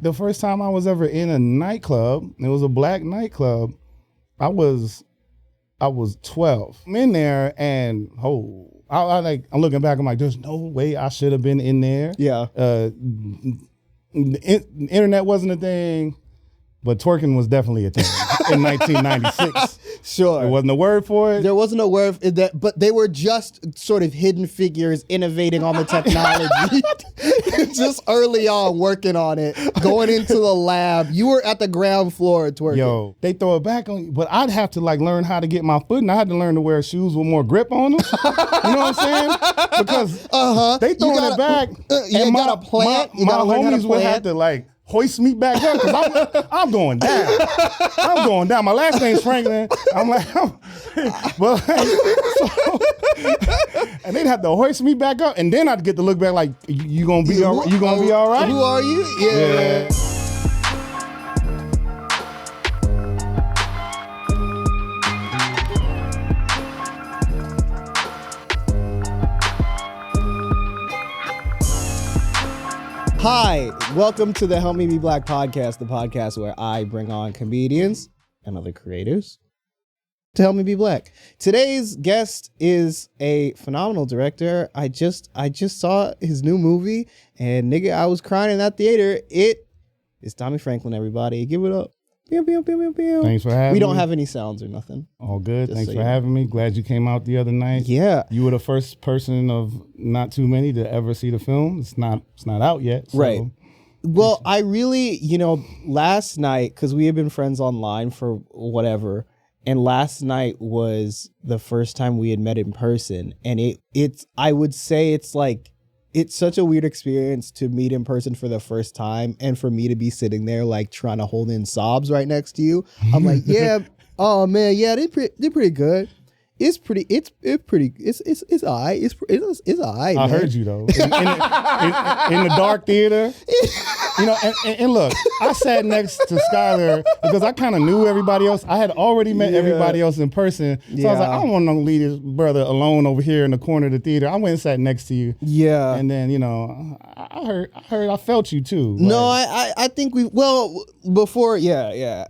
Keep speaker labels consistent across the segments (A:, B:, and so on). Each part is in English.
A: the first time I was ever in a nightclub, it was a black nightclub. I was 12. I'm in there and I'm looking back, I'm like, there's no way I should have been in there.
B: Yeah.
A: The internet wasn't a thing, but twerking was definitely a thing in 1996.
B: Sure.
A: There wasn't a word for it.
B: There wasn't a word for that, but they were just sort of hidden figures innovating on the technology. Just early on, working on it, going into the lab. You were at the ground floor twerking.
A: Yo, they throw it back on you, but I'd have to like learn how to get my foot, and I had to learn to wear shoes with more grip on them. You know what I'm saying? Because they throwing it back.
B: You got a plant.
A: My homies would have to like hoist me back up because I'm going down. I'm going down. My last name's Franklin. I'm like, and they'd have to hoist me back up, and then I'd get to look back like, you gonna be all right?
B: Who are you? Yeah. Hi, welcome to the Help Me Be Black podcast, the podcast where I bring on comedians and other creators to help me be black. Today's guest is a phenomenal director. I just saw his new movie, and nigga, I was crying in that theater. It is Tommy Franklin, everybody. Give it up. Pew, pew, pew, pew, pew.
A: Thanks for having me.
B: We don't have any sounds or nothing.
A: All good.
B: Just
A: Thanks
B: so
A: for having me. Glad you came out the other night.
B: Yeah.
A: You were the first person of not too many to ever see the film. It's not out yet. So.
B: Right. Well, I really, last night, because we had been friends online for whatever, and last night was the first time we had met in person. And I would say it's such a weird experience to meet in person for the first time, and for me to be sitting there like trying to hold in sobs right next to you. I'm like, yeah, oh man, yeah, they're pretty good. It's all right. It's all right.
A: I heard you though. In the dark theater. And look, I sat next to Skyler because I kind of knew everybody else. I had already met everybody else in person. So I was like, I don't want to leave this brother alone over here in the corner of the theater. I went and sat next to you.
B: Yeah.
A: And then, I felt you too.
B: No, I think before, yeah.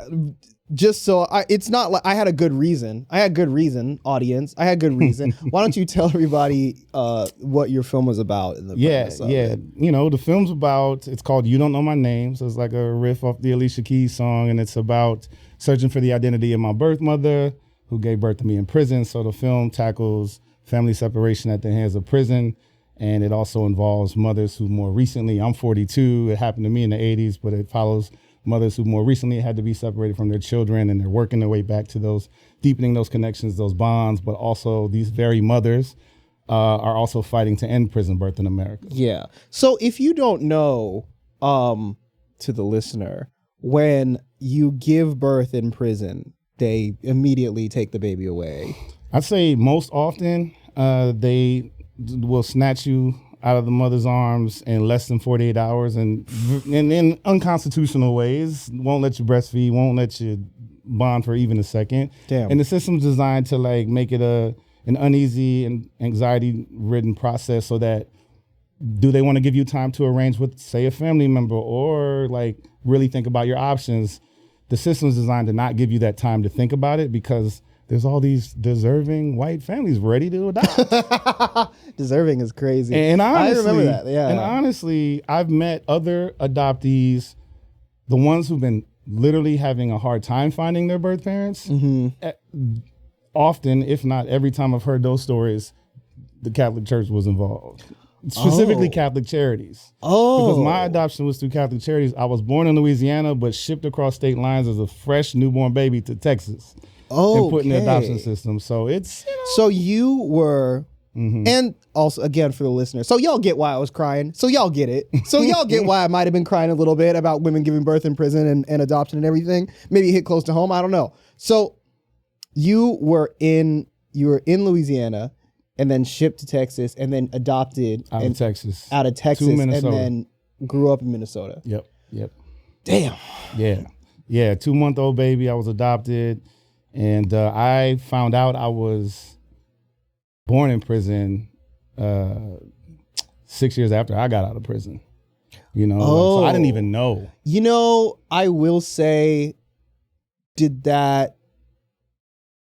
B: Just so it's not like I had a good reason. Audience. I had good reason. Why don't you tell everybody what your film was about? In the premise of it?
A: The film's about, it's called You Don't Know My Name. So it's like a riff off the Alicia Keys song, and it's about searching for the identity of my birth mother who gave birth to me in prison. So the film tackles family separation at the hands of prison, and it also involves mothers who more recently, I'm 42, it happened to me in the 80s, but it follows mothers who more recently had to be separated from their children, and they're working their way back to deepening those connections, those bonds, but also these very mothers are also fighting to end prison birth in America.
B: Yeah. So if you don't know, to the listener, when you give birth in prison, they immediately take the baby away.
A: I'd say most often they will snatch you out of the mother's arms in less than 48 hours and in unconstitutional ways, won't let you breastfeed, won't let you bond for even a second.
B: Damn.
A: And the system's designed to like make it an uneasy and anxiety-ridden process, so that do they want to give you time to arrange with, say, a family member, or like really think about your options? The system's designed to not give you that time to think about it, because there's all these deserving white families ready to adopt.
B: Deserving is crazy.
A: And honestly,
B: I remember that. Yeah.
A: And honestly, I've met other adoptees, the ones who've been literally having a hard time finding their birth parents. Mm-hmm. Often, if not every time I've heard those stories, the Catholic Church was involved. Specifically Catholic Charities. Because my adoption was through Catholic Charities. I was born in Louisiana, but shipped across state lines as a fresh newborn baby to Texas. And put in the adoption system. So it's...
B: So you were... Mm-hmm. And also, again, for the listener, so y'all get why I was crying. So y'all get it. So y'all get why I might have been crying a little bit about women giving birth in prison and adoption and everything. Maybe it hit close to home. I don't know. So you were in Louisiana and then shipped to Texas and then adopted
A: out of Texas
B: to Minnesota, and then grew up in Minnesota.
A: Yep.
B: Damn.
A: Yeah. 2-month-old baby. I was adopted. And I found out I was born in prison 6 years after I got out of prison. You know, so I didn't even know.
B: You know, I will say,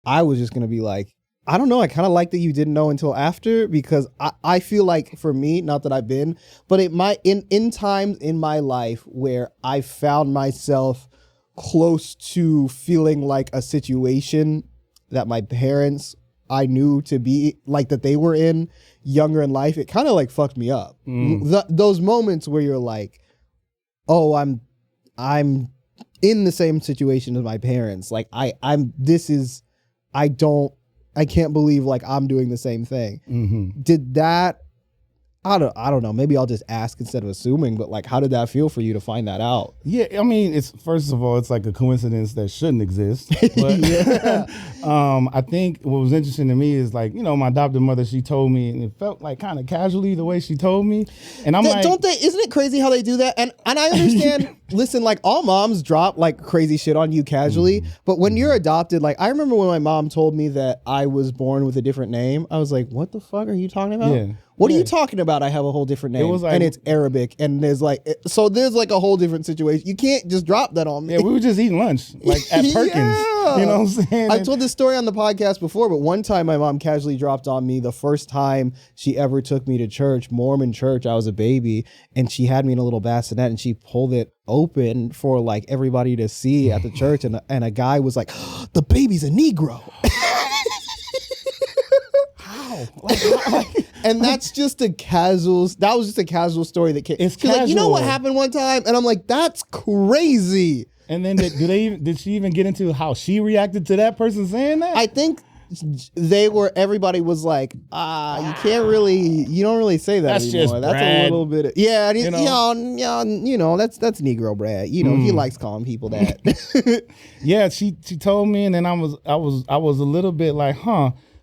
B: I was just going to be like, I don't know. I kind of like that you didn't know until after, because I feel like for me, not that I've been, but it might in times in my life where I found myself close to feeling like a situation that my parents, I knew to be like that they were in younger in life, it kind of like fucked me up. Those moments where you're like, oh, I'm in the same situation as my parents. Like I can't believe like I'm doing the same thing. Did that, I don't know. Maybe I'll just ask instead of assuming, but like, how did that feel for you to find that out?
A: Yeah, I mean, it's first of all, it's like a coincidence that shouldn't exist. But I think what was interesting to me is like, you know, my adopted mother, she told me, and it felt like kind of casually the way she told me. And I'm like,
B: don't they? Isn't it crazy how they do that? And I understand. Listen, like all moms drop like crazy shit on you casually, but when you're adopted, like I remember when my mom told me that I was born with a different name, I was like, what the fuck are you talking about?
A: Yeah.
B: What are you talking about? I have a whole different name,
A: was like,
B: and it's Arabic, and there's like, so there's like a whole different situation. You can't just drop that on me.
A: Yeah, we were just eating lunch, like at Perkins. You know what I'm saying?
B: I've told this story on the podcast before, but one time my mom casually dropped on me the first time she ever took me to church, Mormon church. I was a baby, and she had me in a little bassinet, and she pulled it open for like everybody to see at the church, and a guy was like, the baby's a Negro. And that's just a casual. That was just a casual story that came.
A: It's casual.
B: Like, you know what happened one time, and I'm like, that's crazy.
A: And then did she even get into how she reacted to that person saying that?
B: I think everybody was like, you don't really say that
A: that's
B: anymore.
A: Just
B: that's
A: Brad.
B: A little bit of, yeah, and
A: you know?
B: that's Negro Brad. You know, he likes calling people that.
A: Yeah, she told me, and then I was a little bit like,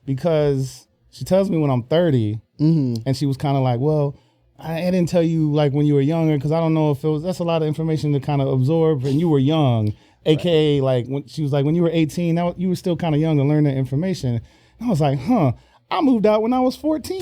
A: because she tells me when I'm 30, and she was kind of like, well, I didn't tell you like when you were younger, because I don't know if that's a lot of information to kind of absorb, and you were young, aka like when she was like, when you were 18, you were still kind of young to learn that information. And I was like, I moved out when I was 14.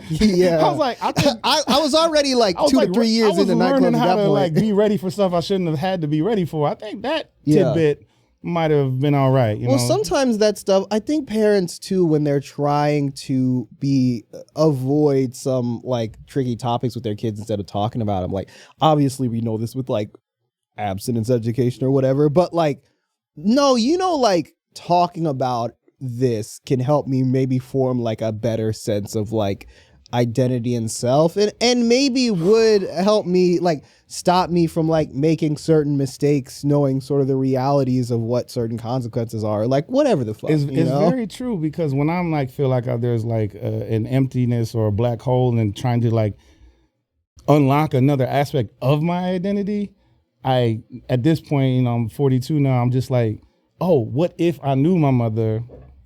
B: Yeah,
A: I was like,
B: I was already like 2 to 3 years into nightclubs at that point.
A: Like be ready for stuff I shouldn't have had to be ready for. I think that tidbit might have been all right. You know?
B: Sometimes that stuff, I think parents too, when they're trying to avoid some like tricky topics with their kids instead of talking about them, like obviously we know this with like abstinence education or whatever, but like, no, like talking about this can help me maybe form like a better sense of like identity and self, and maybe would help me like stop me from like making certain mistakes, knowing sort of the realities of what certain consequences are, like whatever the fuck. It's
A: very true, because when I'm like feel like there's like an emptiness or a black hole and trying to like unlock another aspect of my identity, at this point, you know, I'm 42 now, I'm just like, oh, what if I knew my mother?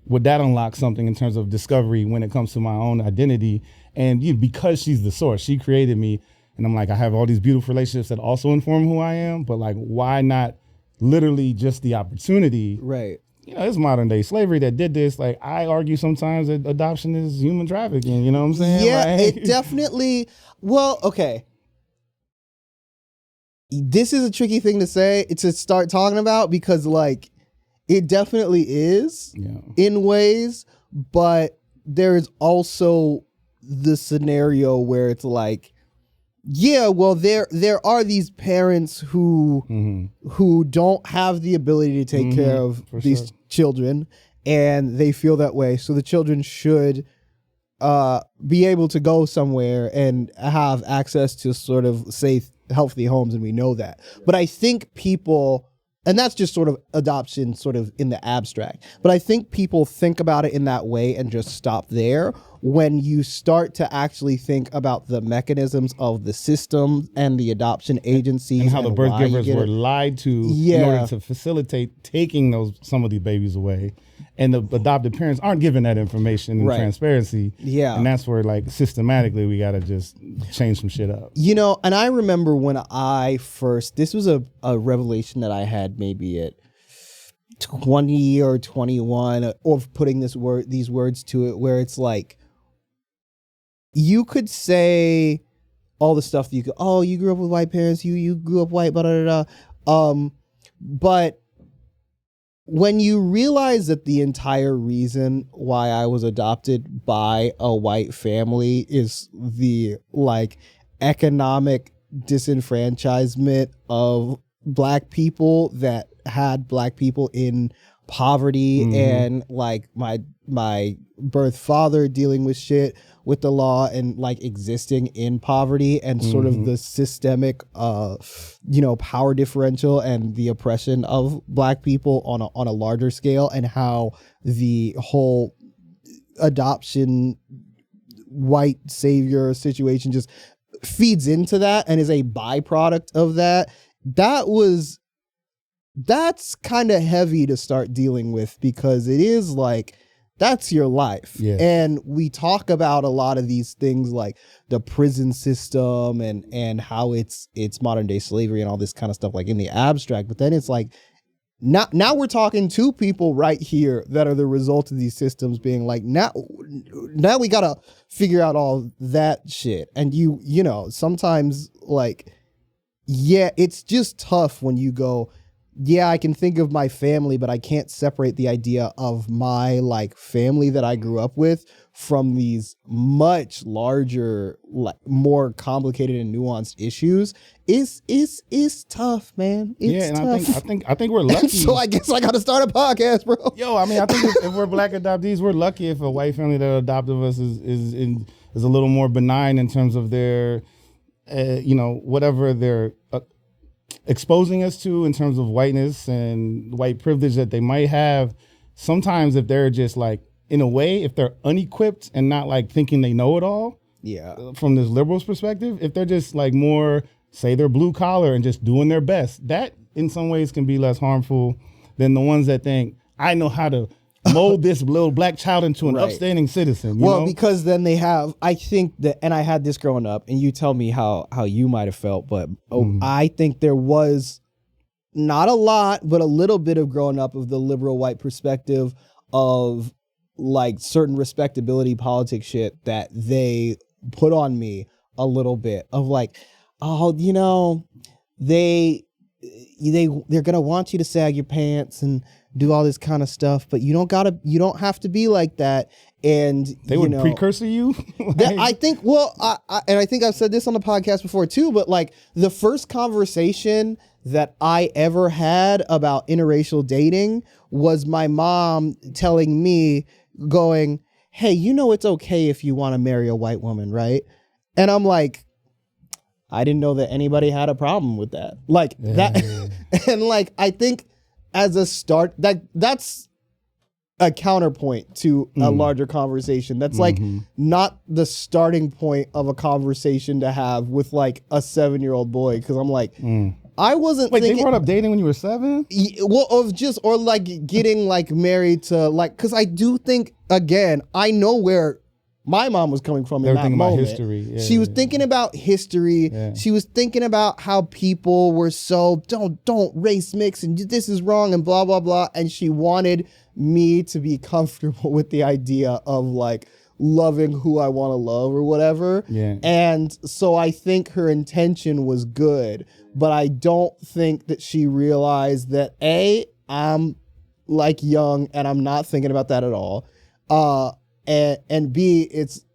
A: Would that unlock something in terms of discovery when it comes to my own identity? And because she's the source, she created me, and I'm like, I have all these beautiful relationships that also inform who I am, but like, why not literally just the opportunity?
B: Right.
A: You know, it's modern day slavery that did this. Like, I argue sometimes that adoption is human trafficking, you know what I'm saying?
B: Yeah,
A: like,
B: it definitely, well, okay. This is a tricky thing to say, to start talking about, because like, it definitely is in ways, but there's also the scenario where it's like, yeah, well, there are these parents who don't have the ability to take care of these children, and they feel that way. So the children should be able to go somewhere and have access to sort of safe, healthy homes, and we know that. But I think people, and that's just sort of adoption sort of in the abstract, but I think people think about it in that way and just stop there. When you start to actually think about the mechanisms of the system and the adoption agencies
A: and how the birth givers were lied to in order to facilitate taking some of these babies away, and the adopted parents aren't given that information and transparency. Yeah, and that's where like systematically we got to just change some shit up.
B: You know, and I remember when this was a revelation that I had maybe at 20 or 21, of putting these words to it, where it's like, you could say all the stuff you go, oh, you grew up with white parents, you grew up white, blah, blah, blah. But when you realize that the entire reason why I was adopted by a white family is the like economic disenfranchisement of black people that had black people in poverty, and like my birth father dealing with shit with the law and like existing in poverty, and sort of the systemic power differential and the oppression of black people on a larger scale, and how the whole adoption white savior situation just feeds into that and is a byproduct of that. That's kind of heavy to start dealing with, because it is like, that's your life.
A: Yeah.
B: And we talk about a lot of these things like the prison system and how it's modern day slavery and all this kind of stuff, like in the abstract. But then it's like, now we're talking to people right here that are the result of these systems being like, now we got to figure out all that shit. And you know, sometimes like, yeah, it's just tough when you go, yeah, I can think of my family, but I can't separate the idea of my like family that I grew up with from these much larger, like more complicated and nuanced issues. Is tough, man. It's tough.
A: I think we're lucky.
B: So I guess I got to start a podcast, bro.
A: Yo, I mean, I think if we're black adoptees, we're lucky if a white family that adopted us is a little more benign in terms of their, whatever they're exposing us to in terms of whiteness and white privilege that they might have. Sometimes if they're just like, in a way, if they're unequipped and not like thinking they know it all, from this liberal's perspective, if they're just like more, say they're blue collar and just doing their best, that in some ways can be less harmful than the ones that think, I know how to mold this little black child into an upstanding citizen. You know?
B: Because then they have, I think that, and I had this growing up, and you tell me how you might have felt, but I think there was not a lot, but a little bit of growing up of the liberal white perspective of like certain respectability politics shit that they put on me a little bit of like, oh, you know, they're gonna want you to sag your pants and do all this kind of stuff, but you don't have to be like that. And
A: they would precursor you.
B: Like, I think, and I think I've said this on the podcast before too, but like the first conversation that I ever had about interracial dating was my mom telling me, going, hey, you know, it's okay if you want to marry a white woman, right? And I'm like, I didn't know that anybody had a problem with that. Like that. And like, I think as a start, that's a counterpoint to a larger conversation. That's like not the starting point of a conversation to have with like a 7-year-old boy. Cause I'm like, I wasn't thinking.
A: They brought up dating when you were 7?
B: Well, or like getting like married to like, cause I do think, again, I know where my mom was coming from in that moment.
A: About history. Yeah,
B: she was thinking about history. Yeah. She was thinking about how people were so, don't race mix and this is wrong and blah, blah, blah. And she wanted me to be comfortable with the idea of like loving who I want to love or whatever. Yeah. And so I think her intention was good, but I don't think that she realized that I'm like young and I'm not thinking about that at all. And B, it's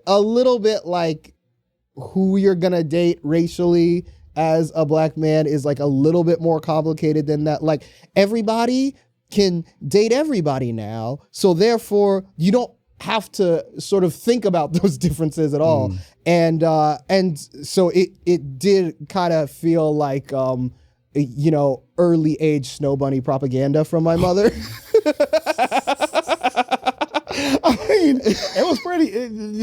B: a little bit like who you're gonna date racially as a black man is like a little bit more complicated than that. Like everybody can date everybody now, so therefore you don't have to sort of think about those differences at all. And so it did kind of feel like early age snow bunny propaganda from my mother.
A: I mean, it was pretty.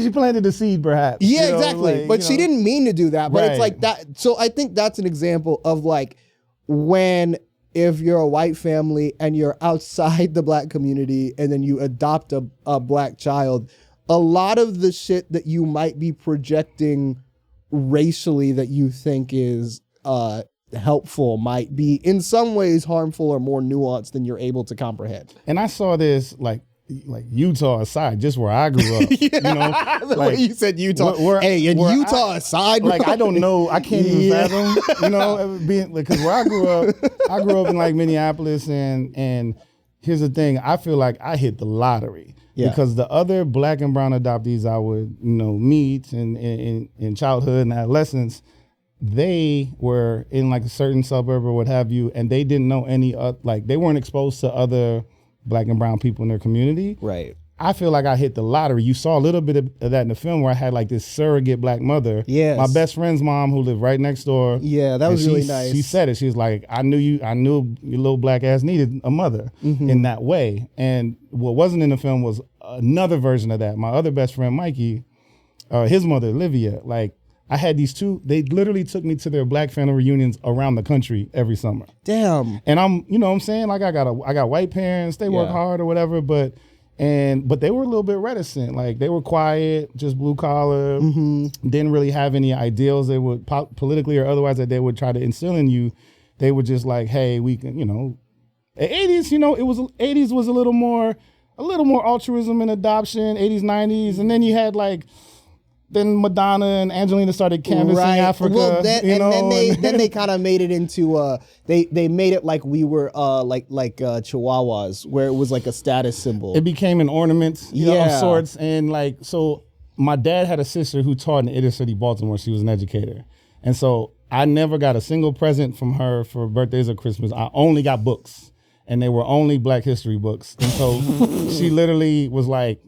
A: She planted the seed, perhaps.
B: Yeah, exactly. Like, but she didn't mean to do that. But it's like that. So I think that's an example of like if you're a white family and you're outside the black community and then you adopt a black child, a lot of the shit that you might be projecting racially that you think is helpful might be in some ways harmful or more nuanced than you're able to comprehend.
A: And I saw this like like Utah aside, just where I grew up, you know,
B: the way you said Utah. Hey, in Utah aside,
A: like I don't know, I can't even fathom, you know, being because where I grew up in like Minneapolis, and here's the thing, I feel like I hit the lottery because the other Black and brown adoptees I would, you know, meet in childhood and adolescence, they were in like a certain suburb or what have you, and they didn't know any like they weren't exposed to other Black and brown people in their community.
B: Right.
A: I feel like I hit the lottery. You saw a little bit of that in the film where I had like this surrogate Black mother.
B: Yes.
A: My best friend's mom who lived right next door.
B: Yeah, that was really nice.
A: She said it. She was like, I knew your little Black ass needed a mother in that way. And what wasn't in the film was another version of that. My other best friend, Mikey, his mother, Olivia, like, I had these two, they literally took me to their Black family reunions around the country every summer.
B: Damn.
A: And I'm, you know what I'm saying? Like I got white parents, they work hard or whatever, but they were a little bit reticent. Like they were quiet, just blue collar, didn't really have any ideals they would politically or otherwise that they would try to instill in you. They were just like, hey, we can, you know, the 80s, you know, 80s was a little more altruism and adoption, 80s, 90s. And then you had like, then Madonna and Angelina started canvassing Africa. Well,
B: then they kind of made it into they made it like we were like Chihuahuas, where it was like a status symbol.
A: It became an ornament, you know, of sorts. And like, so my dad had a sister who taught in inner city Baltimore. She was an educator, and so I never got a single present from her for birthdays or Christmas. I only got books, and they were only Black history books. And so she literally was like.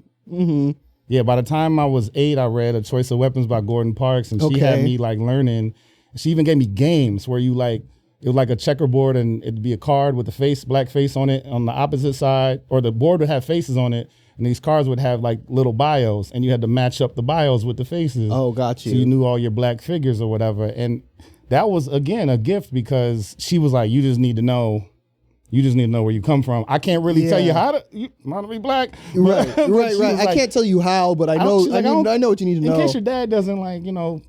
A: Yeah, by the time I was 8, I read A Choice of Weapons by Gordon Parks, and she had me like learning. She even gave me games where you like, it was like a checkerboard and it'd be a card with a Black face on it on the opposite side, or the board would have faces on it, and these cards would have like little bios, and you had to match up the bios with the faces.
B: Oh, got you.
A: So you knew all your Black figures or whatever. And that was, again, a gift because she was like, you just need to know where you come from. I can't really tell you how to be Black.
B: Right. I can't tell you how, but I know I know what you need to know.
A: In case your dad doesn't like, you know,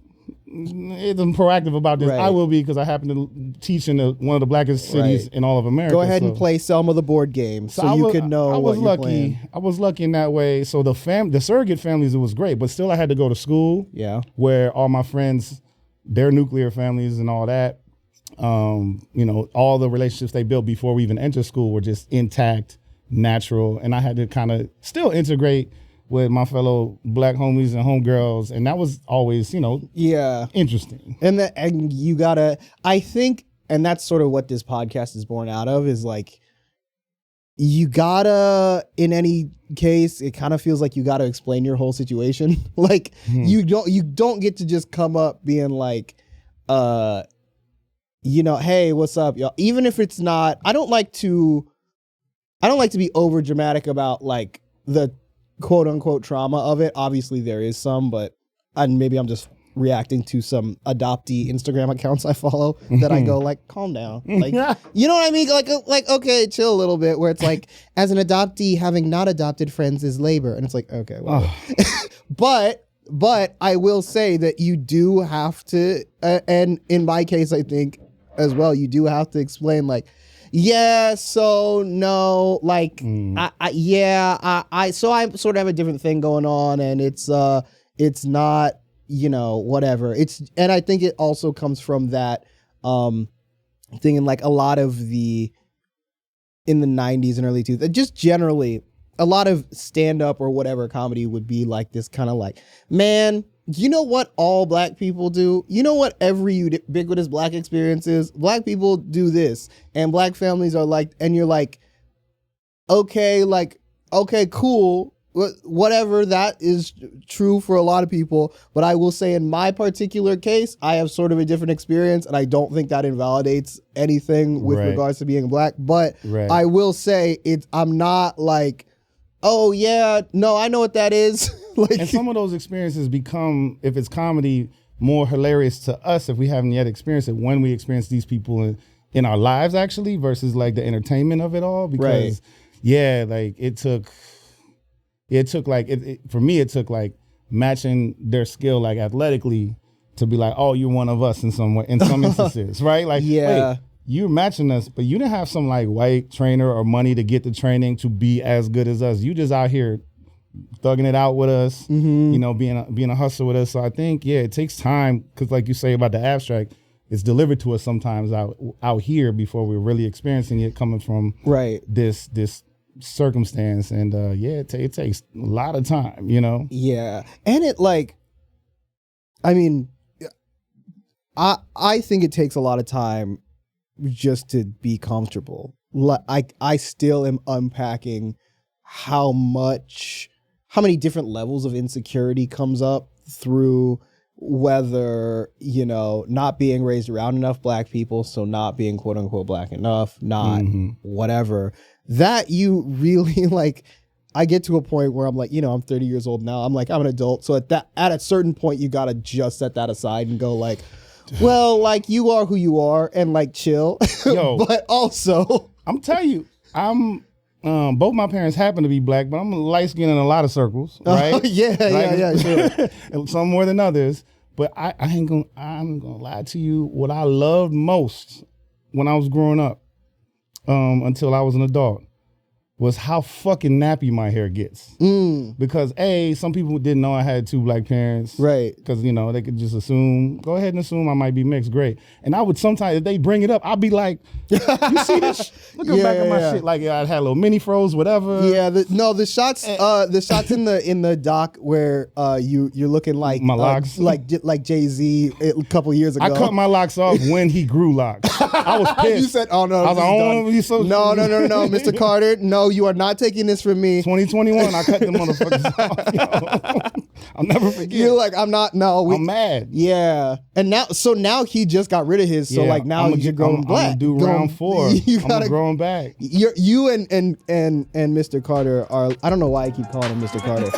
A: isn't proactive about this, I will be because I happen to teach in one of the blackest cities in all of America.
B: Go ahead and play Selma the board game so you could know what you're playing.
A: I was lucky in that way. So the surrogate families, it was great, but still I had to go to school where all my friends, their nuclear families and all that, you know, all the relationships they built before we even entered school were just intact, natural, and I had to kind of still integrate with my fellow Black homies and homegirls, and that was always, you know, interesting.
B: And you gotta, I think, and that's sort of what this podcast is born out of, is like, you gotta, in any case, it kind of feels like you gotta explain your whole situation. Like you don't get to just come up being like, you know, hey, what's up, y'all? Even if it's not, I don't like to be over dramatic about like the quote unquote trauma of it. Obviously there is some, but maybe I'm just reacting to some adoptee Instagram accounts I follow that I go like, calm down. Like, you know what I mean? Like, okay, chill a little bit, where it's like, as an adoptee, having not adopted friends is labor. And it's like, okay, well, but I will say that you do have to, and in my case, I think, as well, you do have to explain like, so no, like, I sort of have a different thing going on, and it's not, you know, whatever. And I think it also comes from that thing in like a lot of in the 90s and early 2000s, just generally a lot of stand-up or whatever comedy would be like this kind of like, man, you know what all Black people do? You know what every ubiquitous Black experience is? Black people do this, and Black families are like, and you're like, okay, cool, whatever, that is true for a lot of people, but I will say in my particular case, I have sort of a different experience, and I don't think that invalidates anything with regards to being Black, but I will say I'm not like, oh yeah, no, I know what that is. Like,
A: and some of those experiences become, if it's comedy, more hilarious to us if we haven't yet experienced it, when we experience these people in our lives actually, versus like the entertainment of it all. Because like it took like, for me, it took like matching their skill like athletically to be like, oh, you're one of us in some way, in some instances, right? Like, wait, you're matching us, but you didn't have some like white trainer or money to get the training to be as good as us. You just out here thugging it out with us, you know, being a hustler with us. So I think, yeah, it takes time because like you say about the abstract, it's delivered to us sometimes out here before we're really experiencing it coming from this circumstance. And yeah, it takes a lot of time, you know?
B: Yeah. And it like, I mean, I think it takes a lot of time just to be comfortable. Like I still am unpacking how many different levels of insecurity comes up through whether, you know, not being raised around enough black people, so not being quote unquote black enough, not whatever, that you really like, I get to a point where I'm like, you know, I'm 30 years old now. I'm like, I'm an adult. So at a certain point, you got to just set that aside and go like, well, like you are who you are and like chill. Yo, but also
A: I'm telling you, I'm both my parents happen to be black, but I'm light skinned in a lot of circles, right?
B: Yeah, sure.
A: Some more than others. But I'm gonna lie to you. What I loved most when I was growing up, until I was an adult, was how fucking nappy my hair gets. Because some people didn't know I had two black parents.
B: Right.
A: Because, you know, they could just assume, go ahead and assume I might be mixed. Great. And I would sometimes, if they bring it up, I'd be like, you see this? Looking back at my shit, like I had a little mini froze, whatever.
B: Yeah, the shots in the doc where you're looking like
A: my locks,
B: like Jay-Z a couple years ago.
A: I cut my locks off when he grew locks. I was pissed.
B: You said, "Oh no,
A: I was like, oh, you so
B: no, Mr. Carter, no, you are not taking this from me."
A: 2021, I cut them motherfuckers off. Yo. I'll never forget.
B: You're like, I'm not. No,
A: I'm mad.
B: Yeah, and now he just got rid of his. So like now you're growing black.
A: I'm gonna do round 4. I'm growing back.
B: You and Mr. Carter are. I don't know why I keep calling him Mr. Carter.